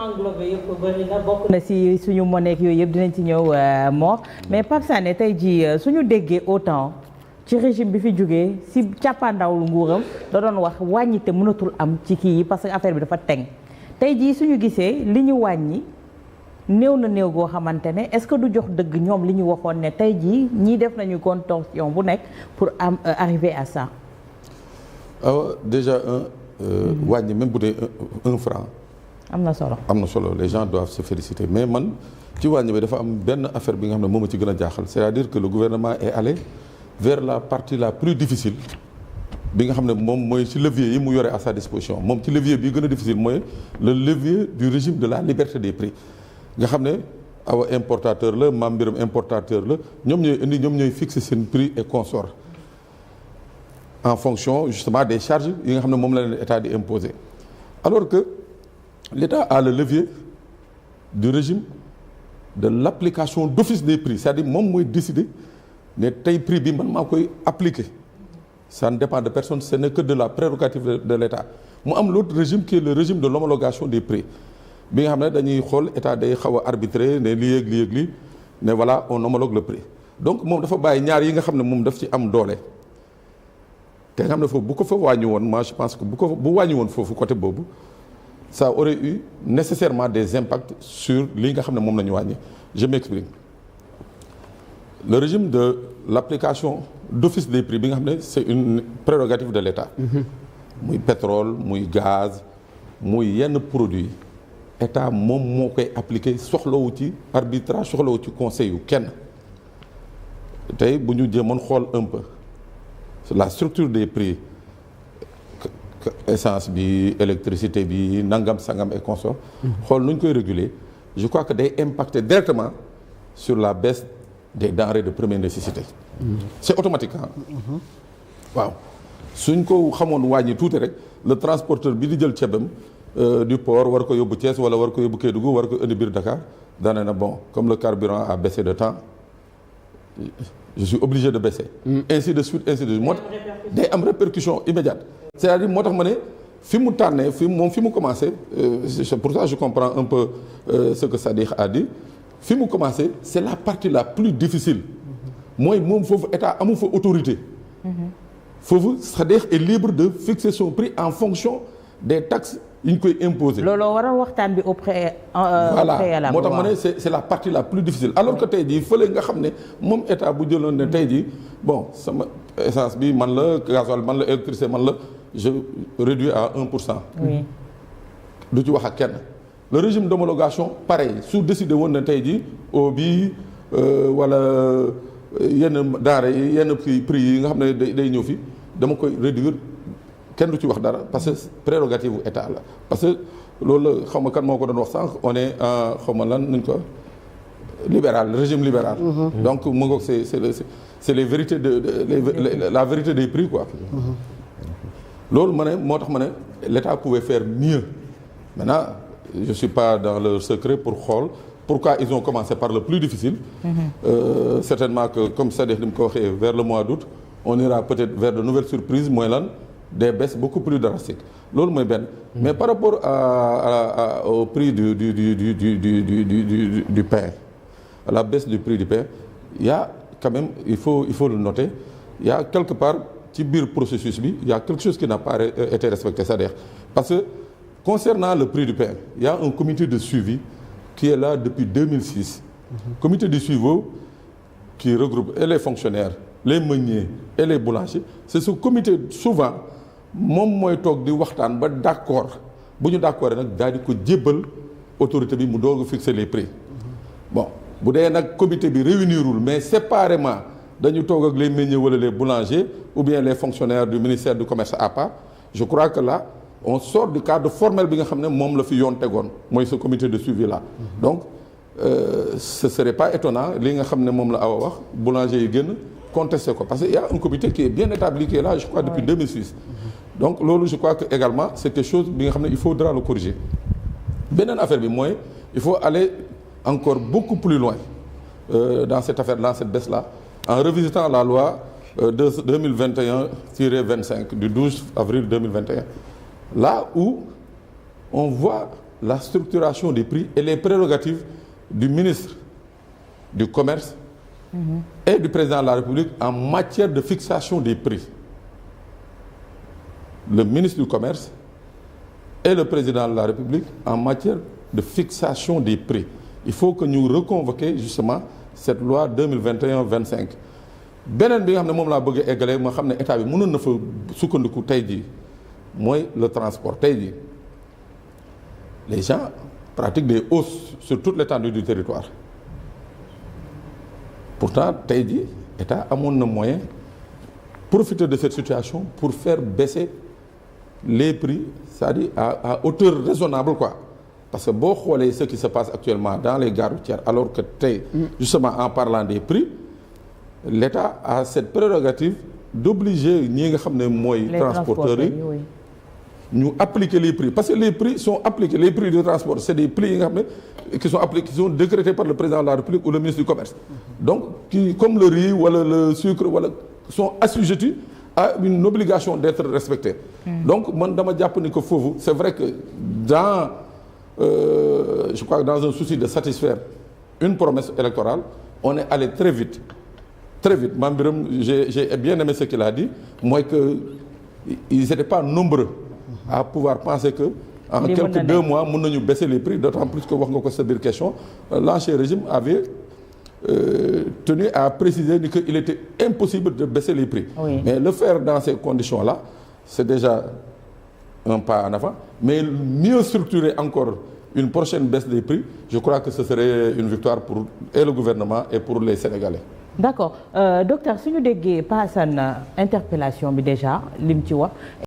englobé yëpp bëri na bokk na si suñu monnaie yooyu yëpp dinañ ci ñëw Mor mais Pape Sané tey jii suñu déggee autant ci régime bi fi jógee si càppaandawlu nguuram da doon wax wàññi te mënatul am ci kii yi parce que affaire bi dafa teng tey jii suñu gisee li ñu wàññi néew na néew goo xamante ne est-ce que du jox dëgg ñoom li ñu waxoon ne tey jii ñii def nañu contorsion bu nekk pour am arriver à ça. Déjà wàññi même bu dee un franc. am na solo les gens doivent se féliciter mais man ci wàññi bi dafa am benn affaire bi nga xam ne moom a ci gën a jaaxal c'est-à-dire que le gouvernement est allé vers la partie la plus difficile bi nga xam ne moom mooy ci levier yi mu yore à sa disposition moom ci levier bi gën a difficile mooy le levier du régime de la liberté des prix nga xam ne Awa importateur la Mame Birame importateur la ñoom ñooy fixer seen prix et consort en fonction justement des charges yi nga xam ne moom la leen état di imposer alors que l'État a le levier du régime de l'application d'office des prix c'est-à-dire moom mooy décider ne tey prix bi man maa koy appliquer ça ne dépend de personne ce n'est que de la prérogative de l'État mu am l'autre régime qui est le régime de l'homologation des prix bi nga xam ne dañuy xool état day xaw a arbitrer ne lii ak lii ak lii ne voilà on homologue le prix donc moom dafa bàyyi ñaar yi nga xam ne moom daf ci am doole te nga xam ne foofu bu ko fa wàññi woon moi je pense que bu wàññi woon foofu côté boobu ça aurait eu nécessairement des impacts sur li nga xam ne moom la ñu wàññi je m'explique le régime de l'application d'office des prix bi nga xam ne c'est une prérogative de l'État muy pétrole muy gaz muy yenn produits état moom moo koy appliquer soxlawu ci arbitrage soxlawu ci conseil yu kenn tey bu ñu jéemoon xool un peu la structure des prix essence bi électricité bi nangam sangam et consort xool nu ñu koy réguler je crois que day impacter directement sur la baisse des denrées de première nécessité c'est automatique waaw suñ ko xamoon wàññi tuuti rek le transporteur bi di jël ceebam du port war ko yóbbu Thiès wala war ko yóbbu Kédougou war ko indi biir Dakar daane na bon comme le carburant a baissé de temps je suis obligé de baisser ainsi de suite moo tax day am répercussion immédiate c'est-à-dire moo tax ma ne fi mu tànnee fi mu commencé pour ça je comprends un peu ce que Sadikh a dit fi mu commencé c'est la partie la plus difficile mooy moom foofu état amu fa autorité foofu Sadikh est libre de fixer son prix en fonction des taxes yi ñu koy imposer. looloo waral waxtaan bi voilà moo tax ma ne c'est la partie la plus difficile alors que tey jii fële nga xam ne moom état bu jëloon ne tey jii bon sama essence bi man la gasoil man la électricité man la je réduis à 1%. oui. du ci wax ak kenn le régime d'homologation pareil su décidé woon ne tey jii eau bi wala yenn denrées yi yenn prix yi nga xam ne day ñëw fi dama koy réduire. kenn du ci wax dara parce que prérogative bu état la parce que loolu la xaw ma kan moo ko doon wax sànq on est xaw ma lan nuñ ko libéral régime libéral. donc mu ngoog c'est les vérités la vérité des prix quoi. loolu ma ne moo tax ma ne l'État pouvait faire mieux maintenant je suis pas dans le secret pour xool pourquoi ils ont commencé par le plus difficile. Certainement que comme Sadikh ni mu ko waxee vers le mois d'août on ira peut-être vers de nouvelles surprises mooy lan. des baisses beaucoup plus drastiques loolu mooy benn mais par rapport au prix du pain à la baisse du prix du pain il y a quand même il faut le noter il y a quelque part ci biir processus bi il y a quelque chose qui n'a pas été respecté c'est-à-dire parce que concernant le prix du pain il y a un comité de suivi qui est là depuis 2006 comité de suivi qui regroupe et les fonctionnaires les meuniers et les boulangers c'est ce comité souvent moom mooy toog di waxtaan ba d'accord bu ñu d'accord nag daal di ko jébbal autorité bi mu doog a fixer les prix bon bu dee nag comité bi réunirul mais séparément dañu toog ak les meuniers wala les boulangers ou bien les fonctionnaires du ministère du commerce à part je crois que là on sort du cadre formel bi nga xam ne moom la fi yoon tegoon mooy ce comité de suivi là donc ce serait pas étonnant li nga xam ne moom la Awa wax boulanger yi génn contester ko parce que il y a un comité qui est bien établi qui est là je crois depuis 2006 donc loolu je crois que également c'est quelque chose bi nga xam ne il faudra le corriger beneen affaire bi mooy il faut aller encore beaucoup plus loin dans cette affaire dans cette baisse là en revisitant la loi de 2021-25 du 12 avril 2021 là où on voit la structuration des prix et les prérogatives du ministre du Commerce et du président de la République en matière de fixation des prix. Le ministre du Commerce et le président de la République en matière de fixation des prix. Il faut que ñu reconvoquer justement cette loi 2021-25. beneen bi nga xam ne moom laa bëgg a eggalee ma xam ne état bi mënoon na fa sukkandiku tey jii mooy le transport tey jii les gens pratiquent des hausses sur toute l'étendue du territoire pourtant tey jii état amoon na moyen profiter de cette situation pour faire baisser les prix c'est-à-dire à hauteur raisonnable quoi parce que boo xoolee ce qui se passe actuellement dans les gares routières alors que tey justement en parlant des prix l'État a cette prérogative d'obliger ñi nga xam ne mooy transporteurs yi ñu appliquer les prix parce que les prix sont appliqués les prix de transport c'est des prix yi nga xam ne qui sont appliqués qui sont décrétés par le président de la République ou le ministre du Commerce donc qui comme le riz wala le sucre wala sont assujettis à une obligation d'être respectés donc man dama jàpp ni que foofu c'est vrai que dans je crois que dans un souci de satisfaire une promesse électorale on est allé très vite Mame Birame j'ai bien aimé ce qu'il a dit mooy que ils n'étaient pas nombreux à pouvoir penser que en quelques 2 mois mën nañu baisser les prix d'autant plus que wax nga ko sa biir question l'ancien régime avait tenu à préciser que il était impossible de baisser les prix mais le faire dans ces conditions-là c'est déjà un pas en avant mais mieux structurer encore une prochaine baisse des prix je crois que ce serait une victoire pour et le gouvernement et pour les Sénégalais. D'accord docteur suñu déggee Pa Assane interpellation bi déjà lim ci wax